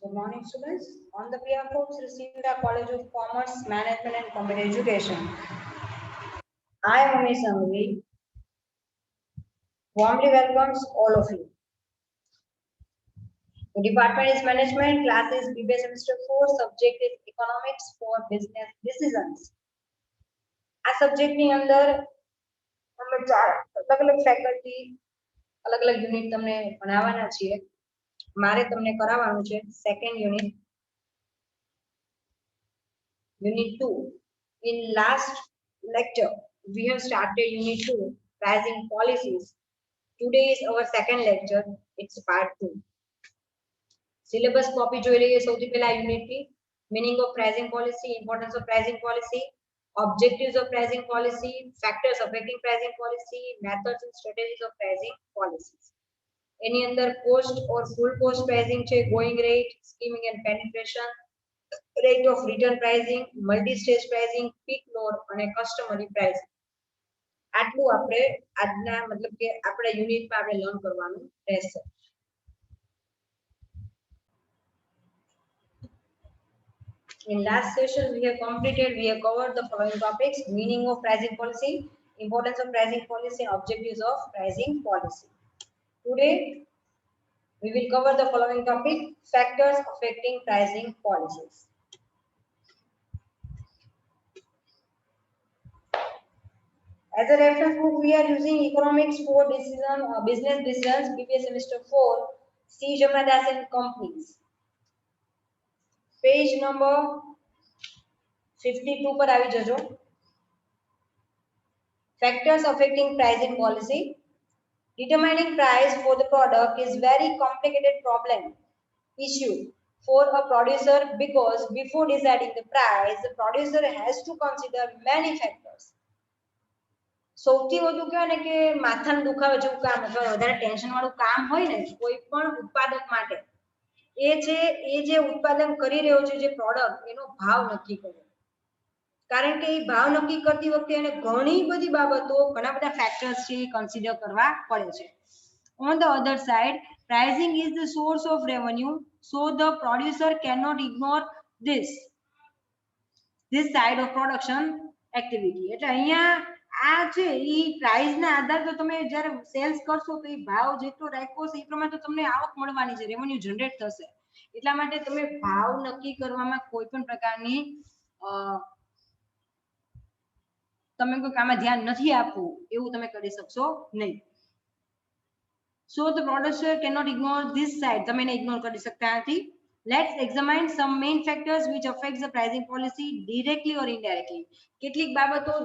Good morning, students. On the behalf of Srisindra College of Commerce, Management and Computer Education, I, Umi Sangvi, warmly welcomes all of you. The department is Management, class is BBA Semester 4, subject is Economics for Business Decisions. આ સબ્જેક્ટની અંદર અમે ચાર અલગ-અલગ faculty અલગ-અલગ unit તમને ભણાવવાના છીએ. મારે તમને કરાવવાનું છે second unit, Unit 2. In last lecture, we have started Unit 2, Pricing Policies. Today is our second lecture, it's part 2. Syllabus copy જોઈ લઈએ સૌથી પહેલા યુનિટની. Meaning of pricing policy, importance of pricing policy, objectives of pricing policy, factors affecting pricing policy, methods and strategies of pricing policies. એની અંદર cost or full cost pricing છે, going rate, skimming and penetration, rate of return pricing, multi-stage pricing, peak load અને customary pricing. આટલું આપણે આજના મતલબ કે આપણા યુનિટમાં આપણે લર્ન કરવાનું રહેશે. In last session we have covered the following topics: meaning of pricing policy, importance of pricing policy and objectives of pricing policy. Today we will cover the following topic: factors affecting pricing policies. As a reference book, we are using Economics for Business Decisions, BBA Semester 4, C. Jamnadas and Companies. Page number 52 पर આવી જજો. Factors affecting pricing policy. Determining price for the product is very complicated problem issue for a producer because before deciding the price, the producer has to consider many factors. સૌથી વધુ કહેવાય ને કે માથાનો દુખાવો જેવું કામ અથવા વધારે ટેન્શન વાળું કામ હોય ને કોઈ પણ ઉત્પાદક માટે એ જે ઉત્પાદન કરી રહ્યો છે જે પ્રોડક્ટ એનો ભાવ નક્કી કરે. કારણ કે એ ભાવ નક્કી કરતી વખતે એને ઘણી બધી બાબતો ઘણા બધા ફેક્ટર્સ છે કન્સિડર કરવા પડે છે. On the other side, pricing is the source of revenue, so the producer cannot ignore this side of production activity. એટલે અહીંયા આ છે ઈ પ્રાઇસ ના આધારે તો તમે જ્યારે સેલ્સ કરશો તો ઈ ભાવ જેટલો રાખ્યો છે એ પ્રમાણે તો તમને આવક મળવાની છે, રેવન્યુ જનરેટ થશે. એટલા માટે તમે ભાવ નક્કી કરવામાં કોઈ પણ પ્રકારની તમે કોઈ કામમાં ધ્યાન નથી આપવું એવું તમે કરી શકશો નહીં. So the producer cannot ignore this side. તમે એને ઇગ્નોર કરી શકતા નથી. Let's examine some main factors which affects the pricing policy directly or indirectly. કેટલીક બાબતો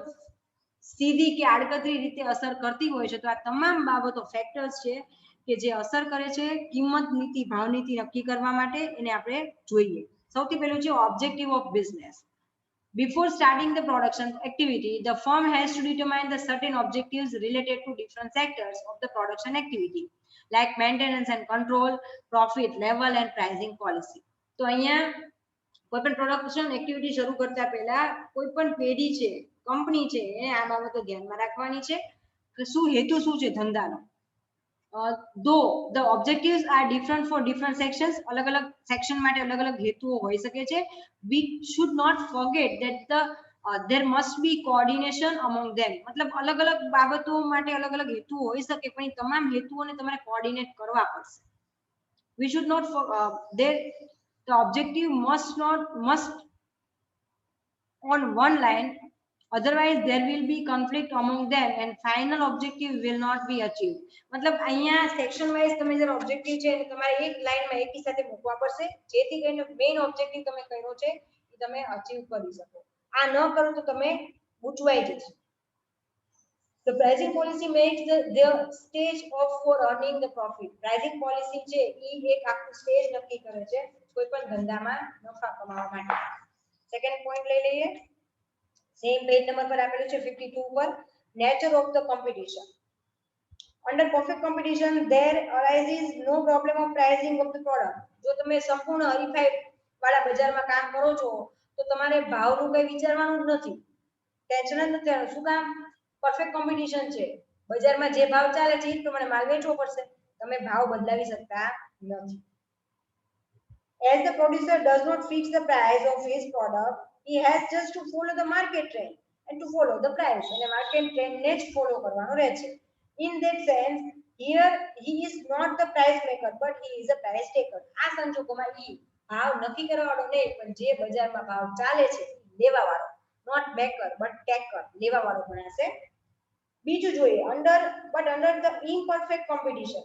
સીધી કે આડકતરી રીતે અસર કરતી હોય છે. તો આ તમામ બાબતો ફેક્ટર્સ છે કે જે અસર કરે છે કિંમત નીતિ ભાવ નીતિ નક્કી કરવા માટે એને આપણે જોઈએ. સૌથી પહેલું છે objective of business. Before starting the production activity, the firm has to determine the certain objectives related to different sectors of the production activity, like maintenance and control, profit level and pricing policy. તો અહીંયા કોઈ પણ production activity શરૂ કરતા પહેલા કોઈ પણ પેઢી છે કંપની છે એને આ બાબતો ધ્યાનમાં રાખવાની છે કે શું હેતુ શું છે ધંધાનો. Though the objectives are different for different sections, अलग-अलग section માટે अलग-अलग હેતુઓ હોઈ શકે છે. We should not forget that there must be coordination among them. मतलब अलग-अलग બાબતો માટે अलग-अलग હેતુઓ હોઈ શકે પણ એ તમામ હેતુઓને તમારે કોઓર્ડિનેટ કરવા પડશે. We should not the objective must on one line, otherwise there will be conflict among them and final objective will not be achieved. मतलब અહીંયા સેક્શન વાઇઝ તમે જે ઓબ્જેક્ટિવ છે એને તમારે એક લાઈનમાં એકી સાથે મૂકવા પડશે જેથી કરીને મેઇન ઓબ્જેક્ટિવ તમે કર્યો છે એ તમે અચીવ કરી શકો. આ ન કરો તો તમે ગૂંચવાઈ જશો. The pricing policy makes the stage of for earning the profit. Pricing policy છે એ એક આખું સ્ટેજ નક્કી કરે છે કોઈ પણ ધંધામાં નફા કમાવા માટે. સેકન્ડ પોઈન્ટ લઈ લઈએ. સેમ પેજ નંબર પર આપેલું છે 52 પર. Nature of the competition. Under perfect competition there arises no problem of pricing of the product. જો તમે સંપૂર્ણ હરીફાઈ વાળા બજારમાં કામ કરો છો તો તમારે ભાવનું કઈ વિચારવાનું જ નથી, ટેન્શન જ નથી. શું કામ? પરફેક્ટ કોમ્પિટિશન છે, બજારમાં જે ભાવ ચાલે છે એ પ્રમાણે માલ વેચવો પડશે, તમે ભાવ બદલાવી શકતા નથી. As the producer does not fix the price of his product, he has just to follow the market trend and to follow the price. And the market trend ને જ follow કરવાનો રહે છે. In that sense, here he is not the price maker, but he is a price taker. આ સંજોગોમાં ઈ ભાવ નક્કી કરવાવાળો નહીં, પણ જે બજારમાં ભાવ ચાલે છે લેવાવાળો, not maker but taker, લેવાવાળો ગણાશે. બીજું જોઈએ, under the imperfect competition,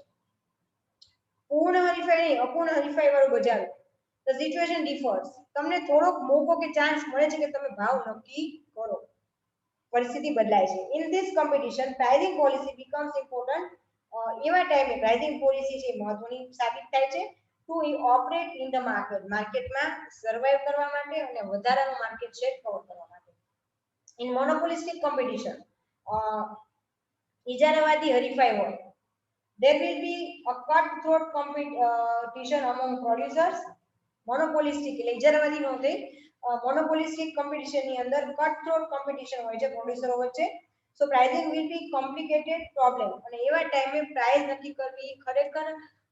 પૂર્ણ હરીફાઈ નહીં, અપૂર્ણ હરીફાઈ વાળું બજાર, the situation differs. તમને થોડોક મોકો કે ચાન્સ મળે છે કે તમે ભાવ નક્કી કરો, પરિસ્થિતિ બદલાય છે. In this competition, pricing policy becomes important. એવા ટાઈમે પ્રાઇસિંગ પોલિસી છે મહત્વની સાબિત થાય છે to operate in the market, માર્કેટમાં સર્વાઇવ કરવા માટે અને વધારાનો માર્કેટ શેર કવર કરવા માટે. In monopolistic competition, ઇજારાવાદી હરીફાઈ હોય, there will be a cutthroat competition among producers. Monopolistic એટલે ઇજારાવાદી નો થઈ, monopolistic competition ની અંદર cutthroat competition હોય છે પ્રોડ્યુસરો વચ્ચે. So pricing will be complicated problem, અને એવા ટાઈમે પ્રાઇસ નક્કી કરવી ખરેખર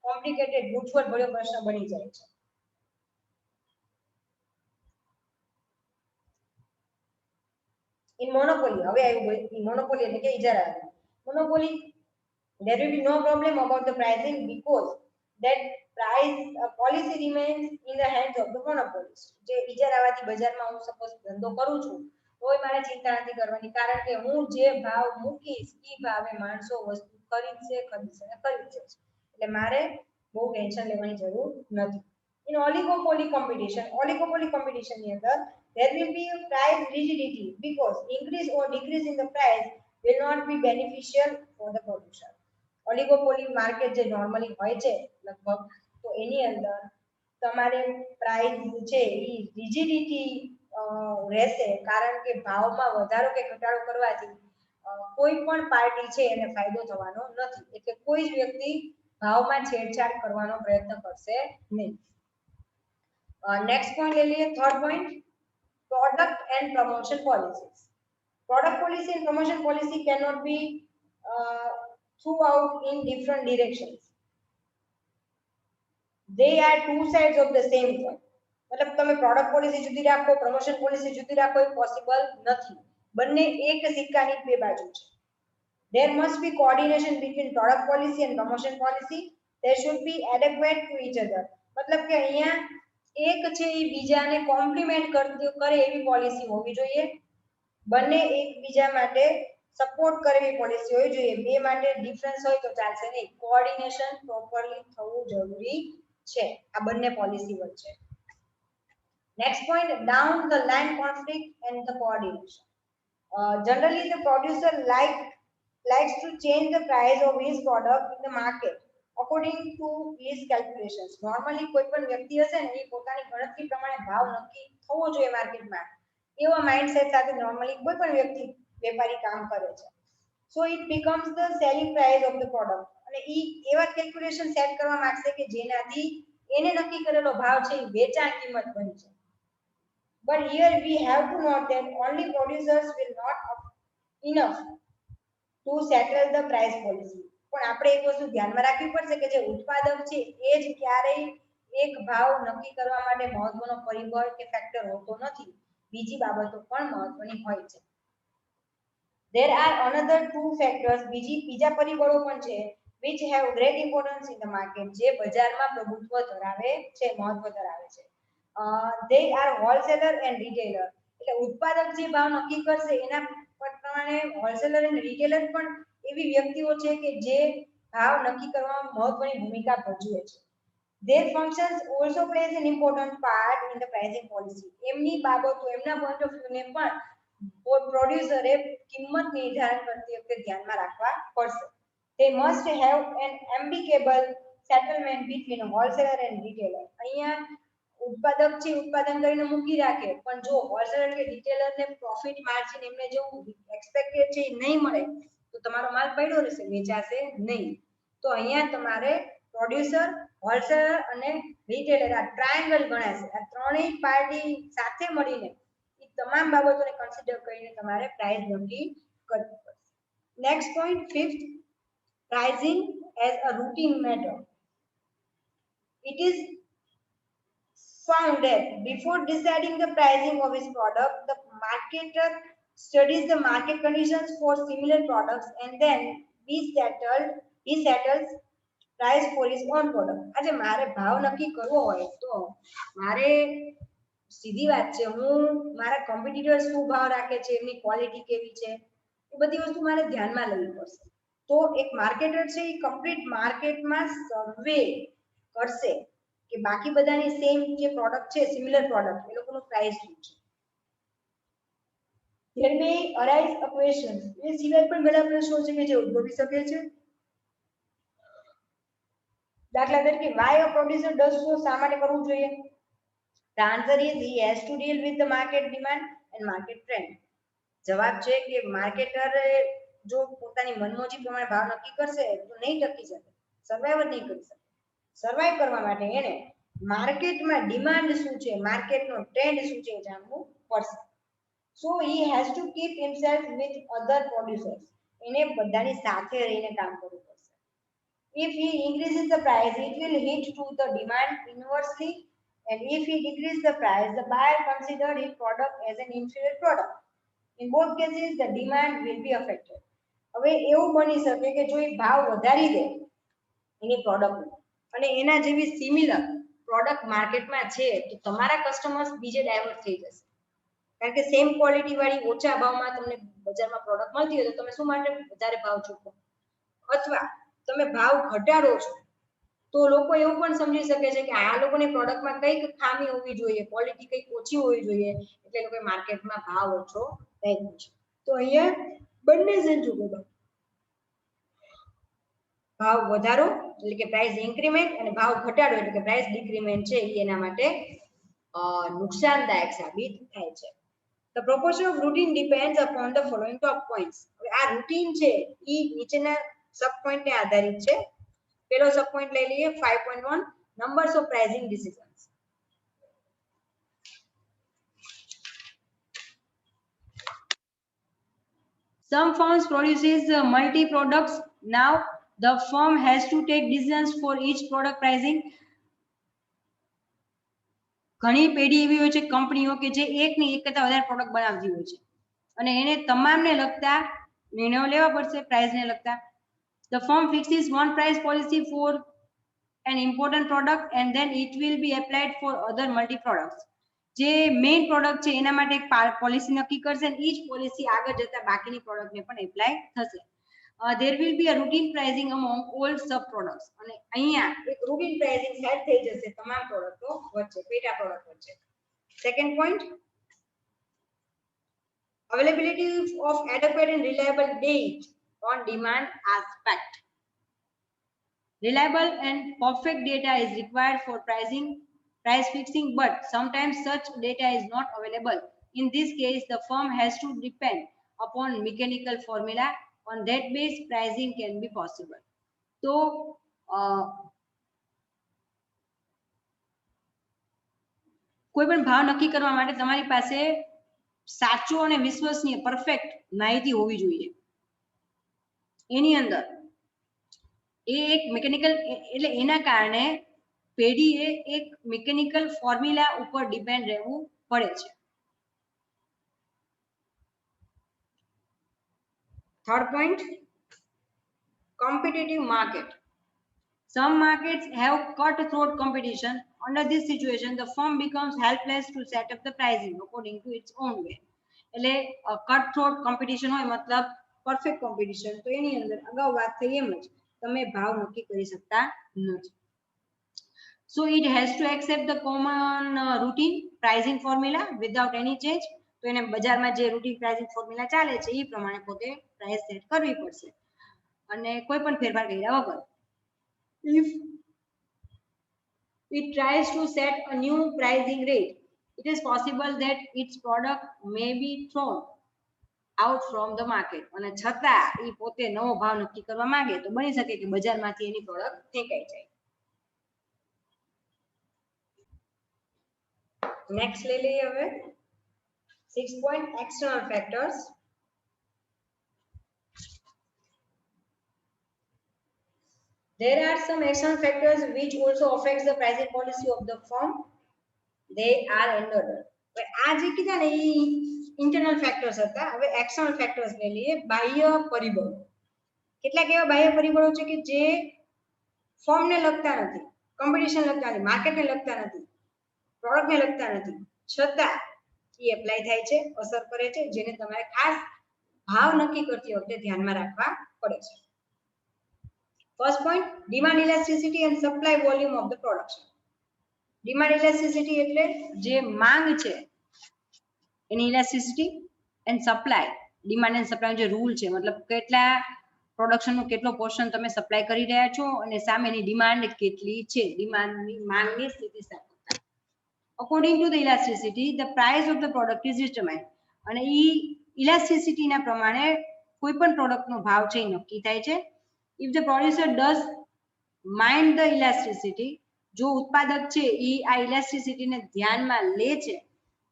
કોમ્પ્લિકેટેડ ગૂંચવણ ભર્યો પ્રશ્ન બની જાય છે. In monopoly, હવે આવ્યું monopoly એટલે કે ઇજારાવાદી. Monopoly, there will be no problem about the pricing because that price policy remains in the hands of the monopolist. જે ઇજારાવાદી બજારમાં હું સપોઝ ધંધો કરું છું તોય મારે ચિંતા નથી કરવાની, કારણ કે હું જે ભાવ મૂકીશ એ ભાવે માણસો વસ્તુ ખરીદશે એટલે મારે બહુ ટેન્શન લેવાની જરૂર નથી. In oligopoly competition ની અંદર there will be a price rigidity because increase or decrease in the price will not be beneficial for the producer. Oligopoly market જે નોર્મલી હોય છે લગભગ, તો એની અંદર તમારે પ્રાઇસ છે એ રિજિડિટી રહેશે, કારણ કે ભાવમાં વધારો કે ઘટાડો કરવાથી કોઈ પણ પાર્ટી છે એને ફાયદો થવાનો નથી, એટલે કોઈ જ વ્યક્તિ ભાવમાં છેડછાડ કરવાનો પ્રયત્ન કરશે નહીં. નેક્સ્ટ પોઈન્ટ લઈ લઈએ, third point, product and promotion policies. Product policy and promotion policy cannot be throughout in different directions. They are two sides of the same coin. मतलब તમે પ્રોડક્ટ પોલિસી જુદી રાખો, પ્રમોશન પોલિસી જુદી રાખો, એ possible નથી. બંને એક સિક્કાની બે બાજુ છે. There must be coordination between product policy and promotion policy. There should be adequate to each other. मतलब કે અહીંયા એક છે એ બીજાને કોમ્પ્લિમેન્ટ કરે એવી પોલિસી હોવી જોઈએ. બંને એકબીજા માટે સપોર્ટ કરવી પોલિસી હોવી જોઈએ. બે માટે ડિફરન્સ હોય તો ચાલશે નહીં, કોઓર્ડિનેશન પ્રોપરલી થવું જરૂરી છે આ બંને પોલિસી વચ્ચે. Next point, down the line conflict and the coordination. Generally the producer likes to change the price of his product in the market according to his calculations. Normally કોઈ પણ વ્યક્તિ હશે ને એ પોતાની ગણતરી પ્રમાણે ભાવ નક્કી થવો જોઈએ માર્કેટમાં, એવા માઇન્ડસેટ સાથે નોર્મલી કોઈ પણ વ્યક્તિ વેપારી કામ કરે છે. So it becomes the selling price of the product, અને ઈ એવા કેલ્ક્યુલેશન સેટ કરવા માંગશે કે જેનાથી એને નક્કી કરેલો ભાવ છે એ વેચાણ કિંમત બની છે. But here we have to note that only producers will not enough to settle the price policy. પણ આપણે એક વસ્તુ ધ્યાનમાં રાખવી પડશે કે જે ઉત્પાદક છે એ જ ક્યારેય એક ભાવ નક્કી કરવા માટે મહત્વનો પરિબળ કે ફેક્ટર હોતો નથી, બીજી બાબતો પણ મહત્વની હોય છે. There are another two factors, બીજા પરિબળો પણ છે which have great importance in the market, જે બજારમાં પ્રભુત્વ ધરાવે છે, મહત્વ ધરાવે છે. They are wholesaler and retailer. એટલે ઉત્પાદક જે ભાવ નક્કી કરશે એના પ્રમાણે હોલસેલર અને રિટેલર પણ એવી વ્યક્તિઓ છે કે જે ભાવ નક્કી કરવામાં મહત્વની ભૂમિકા ભજવે છે. Their functions also plays an important part in the pricing policy. એમની બાબતો, એમના પોઈન્ટ ઓફ વ્યૂ ને પણ પ્રોડ્યુસરે કિંમત નિર્ધારણ કરતી વખતે ધ્યાનમાં રાખવા પડશે. They must have an amicable settlement between wholesaler and retailer. અહીંયા ઉત્પાદક છે ઉત્પાદન કરીને મૂકી રાખે, પણ જો હોલસેલર કે રિટેલર ને પ્રોફિટ માર્જિન એમને જેવું એક્સપેક્ટેડ છે નહીં મળે તો તમારો માલ પડ્યો રહેશે, વેચાશે નહીં. તો અહીંયા તમારે પ્રોડ્યુસર, હોલસેલર અને રિટેલર આ ટ્રાયેંગલ ગણાશે. આ ત્રણેય પાર્ટી સાથે મળીને એ તમામ બાબતોને કન્સિડર કરીને તમારે પ્રાઇસ નક્કી કરવી પડશે. Next point, fifth, pricing as a routine matter. It is found that before deciding the pricing of his product, the marketer studies the market conditions for similar products and then he settles price for his own product. આજે મારે ભાવ નક્કી કરવો હોય તો મારે સીધી વાત છે, હું મારા કોમ્પિટિટર શું ભાવ રાખે છે, એમની ક્વોલિટી કેવી છે, એ બધી વસ્તુ મારે ધ્યાનમાં લેવી પડશે. તો એક માર્કેટર છે એ કમ્પ્લીટ માર્કેટમાં સર્વે કરશે કે બાકી બધાની સેમ જે પ્રોડક્ટ છે, સિમિલર પ્રોડક્ટ, એ લોકોનો પ્રાઇસ શું છે. There may arise a question. એ સિવાય પણ ઘણા પ્રશ્નો છે કે જે ઉદ્ભવી શકે છે. દાખલા તરીકે why a producer does so, શા માટે કરવું જોઈએ? The answer is he has to deal with the market demand and market trend. જવાબ છે કે માર્કેટર જો પોતાની મનમોજી પ્રમાણે ભાવ નક્કી કરશે તો નહીં ટકી શકે, સર્વાઈવ નહીં કરી શકે. સર્વાઈવ કરવા માટે એને માર્કેટમાં ડિમાન્ડ શું છે, માર્કેટનો ટ્રેન્ડ શું છે એ જાણવું પડશે. સો he has to keep himself with other producers. એને બધાની સાથે રહીને કામ કરવું પડશે. If he increases the price, it will hit to the demand inversely, and if he decreases the price, the buyer consider his product as an inferior product. In both cases, the demand will be affected. હવે એવું બની શકે કે જો એ ભાવ વધારી દે એની પ્રોડક્ટનો અને એના જેવી સિમિલર પ્રોડક્ટ માર્કેટમાં છે તો તમારા કસ્ટમર્સ બીજે ડાયવર્ટ થઈ જશે, કારણ કે સેમ ક્વોલિટી વાળી ઓછા ભાવમાં તમને બજારમાં પ્રોડક્ટ મળતી હોય તો તમે શું માટે વધારે ભાવ ચૂકવો, અથવા તમે ભાવ ઘટાડો છો તો લોકો એવું પણ સમજી શકે છે કે આ લોકોની પ્રોડક્ટમાં કંઈક ખામી હોવી જોઈએ, ક્વોલિટી કંઈક ઓછી હોવી જોઈએ, એટલે લોકો માર્કેટમાં ભાવ ઓછો રાખ્યો છે. તો અહીંયા બંને સંજોગોમાં ભાવ વધારો એટલે કે પ્રાઇસ ઇન્ક્રીમેન્ટ અને ભાવ ઘટાડો એટલે કે પ્રાઇસ ડિક્રીમેન્ટ છે એ એના માટે નુકસાનદાયક સાબિત થાય છે. The proportion of routine depends upon the following top points. હવે આ રૂટીન છે એ નીચેના સબ પોઈન્ટને આધારિત છે. પહેલો સબ પોઈન્ટ લઈ લઈએ 5.1 numbers of pricing decisions. Some firms produces multi products. Now the firm has to take decisions for each product pricing. ઘણી પેઢી એવી હોય છે કંપનીઓ કે જે એક ની એક કરતા વધારે પ્રોડક્ટ બનાવતી હોય છે અને એને તમામને લગતા નિર્ણયો લેવા પડશે પ્રાઇસને લગતા. The firm fixes one price policy for an important product and then it will be applied for other multi products. જે મેઇન પ્રોડક્ટ છે એના માટે એક પોલિસી નક્કી કરશે અને ઈ જ પોલિસી આગળ જતા બાકીની પ્રોડક્ટને પણ એપ્લાય થશે. There will be a routine pricing among all sub products. અને અહીંયા એક રૂટીન પ્રાઇસિંગ સેટ થઈ જશે તમામ પ્રોડક્ટો વચ્ચે, પેટા પ્રોડક્ટ વચ્ચે. Second point, availability of adequate and reliable data on demand aspect. Reliable and perfect data is required for price fixing, but sometimes such data is not available. In this case, the firm has to depend upon mechanical formula. On that base, pricing can be possible. So, કોઈ પણ ભાવ નક્કી કરવા માટે તમારી પાસે સાચો અને વિશ્વસનીય પરફેક્ટ માહિતી હોવી જોઈએ. એની અંદર એ એક મિકેનિકલ એટલે એના કારણે પેઢીએ એક મિકેનિકલ ફોર્મ્યુલા ઉપર ડિપેન્ડ રહેવું પડે છે. Third point, competitive market. Some markets have cutthroat competition. Under this situation, the firm becomes helpless to set up the pricing according to its own way. એટલે cutthroat competition હોય મતલબ perfect competition, તો એની અંદર અગાઉ વાત થઈ એમ જ તમે ભાવ નક્કી કરી શકતા નથી. So it has to accept the common routine pricing formula without any change. તો એને બજારમાં જે રૂટીન પ્રાઇસિંગ ફોર્મ્યુલા ચાલે છે એ પ્રમાણે પોતે પ્રાઇસ સેટ કરવી પડશે અને કોઈ પણ ફેરફાર કર્યા વગર. If it tries to set a new pricing rate, it is possible that its product may be thrown out from the market. અને છતાં એ પોતે નવો ભાવ નક્કી કરવા માંગે તો બની શકે કે બજારમાંથી એની પ્રોડક્ટ ફેંકાઈ જાય. નેક્સ્ટ લઈ લઈએ હવે 6 point external factors. There are some external factors which also affects the pricing policy of the firm. They are under. હવે આ જે કીધા ને એ ઇન્ટરનલ ફેક્ટર્સ હતા. હવે એક્સટર્નલ ફેક્ટર્સ લઈ લઈએ. બાહ્ય પરિબળો. કેટલાક એવા બાહ્ય પરિબળો છે કે જે ફોર્મને લગતા નથી, કોમ્પિટિશન લગતા નથી, માર્કેટને લગતા નથી, પ્રોડક્ટને લગતા નથી, છતાં એ એપ્લાય થાય છે, અસર કરે છે, જેને તમારે ખાસ ભાવ નક્કી કરતી વખતે ધ્યાનમાં રાખવા પડે છે. First point, demand elasticity and supply volume of the production. Demand elasticity એટલે જે માંગ છે એની elasticity, and supply, demand and supply જે રૂલ છે, મતલબ કેટલા પ્રોડક્શનનો કેટલો પોર્શન તમે સપ્લાય કરી રહ્યા છો અને સામેની ડિમાન્ડ કેટલી છે, ડિમાન્ડની માંગની સ્થિતિ સાથે. According to the elasticity the price of the product is determined. અને એ ઇલાસ્ટિસિટીના પ્રમાણે કોઈ પણ પ્રોડક્ટનો ભાવ છે એ નક્કી થાય છે. If the producer does mind the elasticity, જો ઉત્પાદક છે એ આ ઇલાસ્ટિસિટીને ધ્યાનમાં લે છે,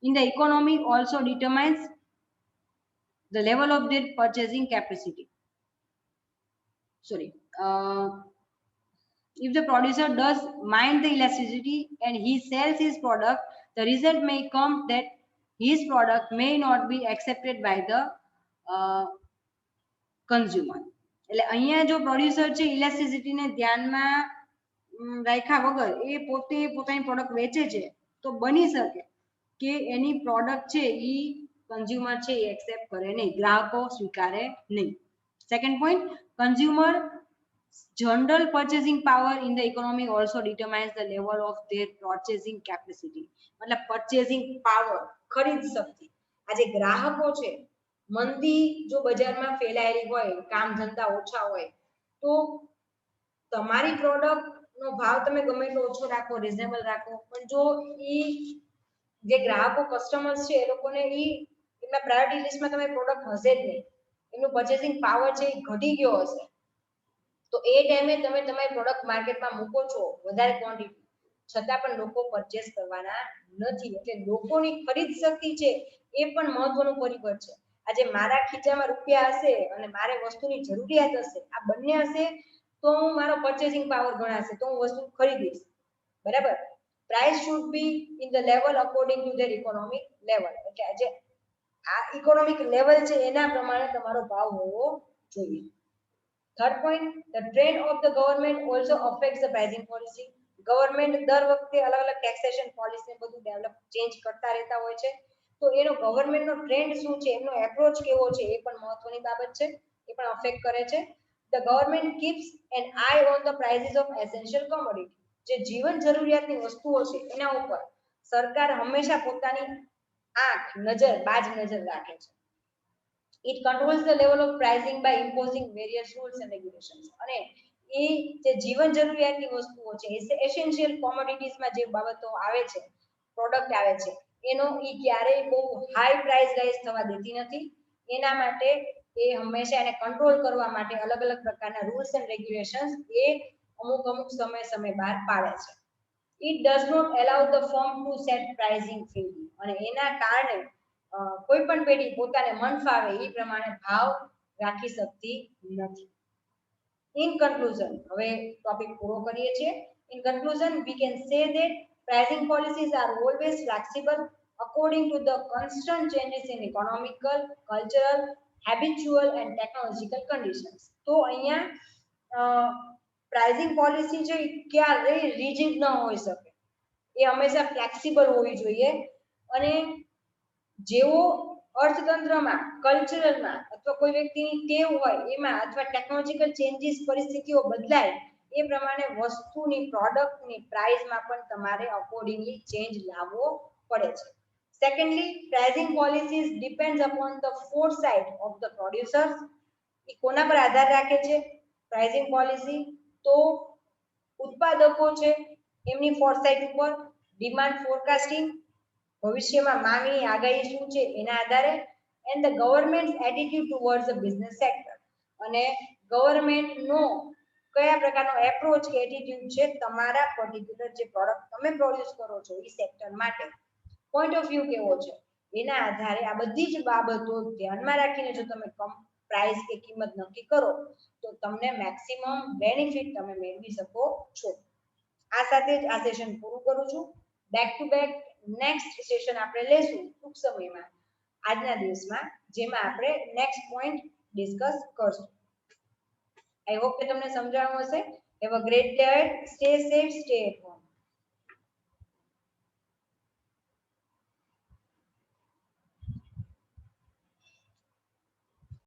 in the economy also determines the level of their purchasing capacity. Sorry, if the producer does mind the elasticity and he sells his product, the result may come that his product may not be accepted by the consumer. એટલે અહીંયા જો producer છે ઇલાસ્ટિસિટીને ધ્યાનમાં રાખ્યા વગર એ પોતે પોતાની product વેચે છે, તો બની શકે કે એની પ્રોડક્ટ છે એ કન્ઝ્યુમર છે એ એક્સેપ્ટ કરે નહીં, ગ્રાહકો સ્વીકારે નહીં. Second point, consumer general purchasing power in the economy also determines the level of their purchasing capacity. मतलब purchasing power, ખરીદ શક્તિ. આજે ગ્રાહકો છે, મંદી જો બજારમાં ફેલાયેલી હોય, કામ ધંધા ઓછા હોય, તો તમારી પ્રોડક્ટ નો ભાવ તમે ગમે તો ઓછો રાખો, રિઝનેબલ રાખો, પણ જો ઈ જે ગ્રાહકો કસ્ટમર્સ છે એ લોકોને ઈ એમના પ્રાયોરિટી લિસ્ટમાં તમે પ્રોડક્ટ હશે જ નહીં, એનું પર્ચેસિંગ પાવર છે એ ઘટી ગયો હશે, તો એ ટાઈમે તમે તમારી પ્રોડક્ટ માર્કેટમાં મૂકો છો વધારે ક્વોન્ટિટી, છતાં પણ લોકો પરચેસ કરવાના નથી. એટલે લોકોની ખરીદ શક્તિ છે એ પણ મહત્વનું પરિબળ છે. આજે મારા ખીચામાં રૂપિયા હશે અને મારે વસ્તુની જરૂરિયાત હશે, આ બંને હશે તો હું મારો પર્ચેસિંગ પાવર ગણાશે, તો હું વસ્તુ ખરીદીશ. બરાબર. Price should be in the level according to there economic level. એટલે આજે આ ઇકોનોમિક લેવલ છે એના પ્રમાણે તમારો ભાવ હોવો જોઈએ. Third point, the trend of the government also affects the pricing policy. Government દર વખતે અલગ અલગ ટેક્સેશન પોલિસી બધું ડેવલપ ચેન્જ કરતા રહેતા હોય છે, તો એનો ગવર્મેન્ટનો ટ્રેન્ડ શું છે, એનો એપ્રોચ કેવો છે એ પણ મહત્વની બાબત છે, એ પણ અફેક્ટ કરે છે. The government keeps an eye on the prices of essential commodity. જે જીવન જરૂરિયાતની વસ્તુઓ છે એના ઉપર સરકાર હંમેશા પોતાની આંખ, નજર, બાજ નજર રાખે છે. It controls the level of pricing by imposing various rules and regulations. અને એ જે જીવન જરૂરિયાતની વસ્તુઓ છે, એસેન્શિયલ કોમોડિટીઝમાં જે બાબતો આવે છે, પ્રોડક્ટ આવે છે, એનો એ ક્યારેય બહુ હાઈ પ્રાઇસ રાઇઝ થવા દેતી નથી. એના માટે એ હંમેશા એને કંટ્રોલ કરવા માટે અલગ અલગ પ્રકારના રૂલ્સ એન્ડ રેગ્યુલેશન્સ એ અમુક સમય બહાર પાડે છે. It does not allow the firm to set pricing freely. અને એના કારણે કોઈ પણ પેઢી પોતાને મન ફાવે એ પ્રમાણે ભાવ રાખી શકતી નથી. In conclusion, હવે ટોપિક પૂરો કરીએ છીએ. In conclusion, we can say that pricing policies are always flexible according to the constant changes in economical, cultural, habitual and technological conditions. તો અહીંયા પ્રાઇસિંગ પોલિસી છે ક્યારેય રિજિડ ન હોઈ શકે, એ હંમેશા ફ્લેક્સિબલ હોવી જોઈએ. અને જેવો અર્થતંત્રમાં, કલ્ચરલમાં અથવા કોઈ વ્યક્તિની ટેવ હોય એમાં અથવા ટેકનોલોજીકલ ચેન્જીસ પરિસ્થિતિઓ બદલાય એ પ્રમાણે વસ્તુની પ્રોડક્ટની પ્રાઇસમાં પણ તમારે અકોર્ડિંગલી ચેન્જ લાવવો પડે છે. Secondly, pricing policies depends upon the foresight of the producers. એ કોના પર આધાર રાખે છે પ્રાઇસિંગ પોલિસી? તો ઉત્પાદકો છે એમની ફોરસાઇટ ઉપર, ડિમાન્ડ ફોરકાસ્ટિંગ, ભવિષ્યમાં માંગની આગાહી શું છે એના આધારે, and the government attitude towards the business sector. અને ગવર્મેન્ટનો કયા પ્રકારનો એપ્રોચ કે એટીટ્યુડ છે તમારા પર્ટિક્યુલર જે પ્રોડક્ટ તમે પ્રોડ્યુસ કરો છો એ સેક્ટર માટે, પોઈન્ટ ઓફ વ્યૂ કેવો છે એના આધારે આ બધી જ બાબતો ધ્યાનમાં રાખીને જો તમે પ્રાઇસ કે કિંમત નક્કી કરો તો તમને મેક્સિમમ બેનિફિટ તમે મેળવી શકો છો. આ સાથે જ આ સેશન પૂરું કરું છું. Back to back next session આપણે લેશું ટૂંક સમયમાં આજના દિવસમાં, જેમાં આપણે નેક્સ્ટ પોઈન્ટ ડિસ્કસ કરશું. આઈ હોપ કે તમને સમજાણું હશે. Have a great day. Stay safe, stay at home.